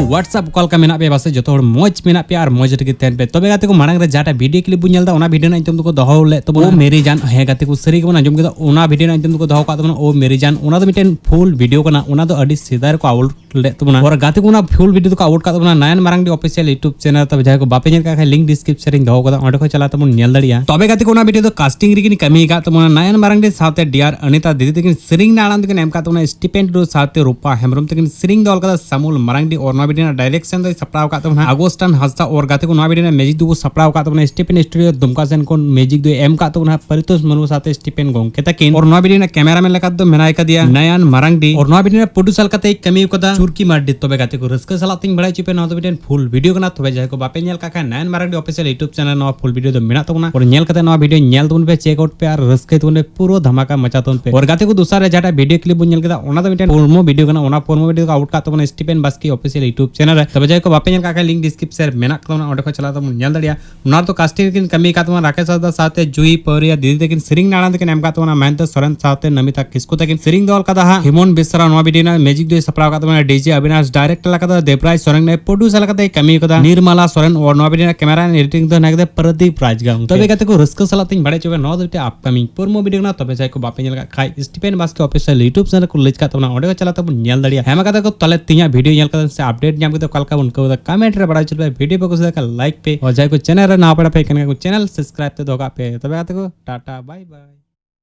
WhatsApp call का मेना पे बासे जो मौज मेना पे और मौज रगे तेन पे तबे गाते को मांग रे जाटा वीडियो क्लिप बुन नेलदा ओना वीडियो ना इंतम को दोहो ले तो ओ मेरी जान हे गाते को सरी को अंजम केदा ओना वीडियो ना इंतम को दोहो का तो ओ मेरी जान ओना तो मिटेन फुल वीडियो कना ओना तो अडी सीधा को आउट ले तो और गाते को ना फुल वीडियो को आउट का तो नयन मारंडी ऑफिशियल यूट्यूब चैनल तब जाय को बापे नेल का लिंक डिस्क्रिप्शन रे दोहो का ओंडे को चला तो नेल दड़िया तबे गाते को ना वीडियो तो कास्टिंग रे कमी का तो नयन मारंडी साथे डियर अनिता दीदी तकिन सिरिंग नालान तकिन एम का तो स्टिपेंड रो साथे रूपा हेमरम तकिन सिरिंग दल का सामुल मारंडी और ना वीडियो डायरेक्शन दो सप्राव का तो अगोस्टन हस्ता और गाते को ना वीडियो मैजिक दो सप्राव का तो स्टिपेन स्टूडियो दुमका सेन को मैजिक दो एम का तो परितोष मनु साथे स्टिपेन गोंके तकिन और ना वीडियो कैमरामैन लगा दो मेनाय का दिया नयन मारंडी और ना वीडियो प्रोड्यूसर काते कमी कदा चुरकी मारडी तबे गाते को रस्क सलातिंग बड़ाई चिपे ना तो वीडियो फुल वीडियो कना तबे जाय को बापे नेल का नयन मारंडी ऑफिशियल यूट्यूब चैनल ना फुल वीडियो दो मेना तोना और नेल काते ना वीडियो नेल तुन पे चेक आउट पे और रस्क तुन पूरा धमाका मचा तुन पे और गाते को दूसरा जाटा वीडियो क्लिप बुन नेल केदा ओना तो वीडियो प्रोमो वीडियो कना ओना प्रोमो वीडियो का आउट का तो स्टिपेन बास्की ऑफिशियल यूट्यूब चैनल है तबे जाय को बापे नेल का लिंक डिस्क्रिप्शन मेना तो ओंडे को चला तो नेल दड़िया ओना तो कास्टिंग किन कमी का तो राकेश दादा साथे जुई पौरिया दीदी तकिन सिरिंग नाड़ा तकिन एम का तो महंत सोरेन साथे नमिता किसको तकिन सिरिंग दल का हिमन बिस्रा नो वीडियो ना मैजिक दो सप्राव का डीजे अविनाश डायरेक्टर लगा देवराज सोरेन ने प्रोड्यूसर लगा कमी का निर्मला सोरेन और नो वीडियो कैमरा एडिटिंग तो नागदे प्रदीप राजगांव तबे गाते को रस्क सलातिंग बड़े चोबे नो दो अपकमिंग प्रोमो वीडियो ना तबे जाय को बापे नेल का खाई स्टिपेन बास्की ऑफिशियल यूट्यूब चैनल को लिंक का तो ओंडे को चला तो नेल दड़िया हेमा गाते को तले तिया वीडियो नेल का से अपडेट ᱧᱟᱢ ᱠᱟᱛᱮ ᱚᱠᱟ ᱞᱮᱠᱟ ᱵᱚᱱ ᱠᱟᱣᱫᱟ कमेंट रे बड़ा चलबे वीडियो पे कुछ लाइक पे और जाय को चैनल रे ना पड़ा पे कने को चैनल सब्सक्राइब ते दोगा पे तबे गाते को टाटा बाय बाय।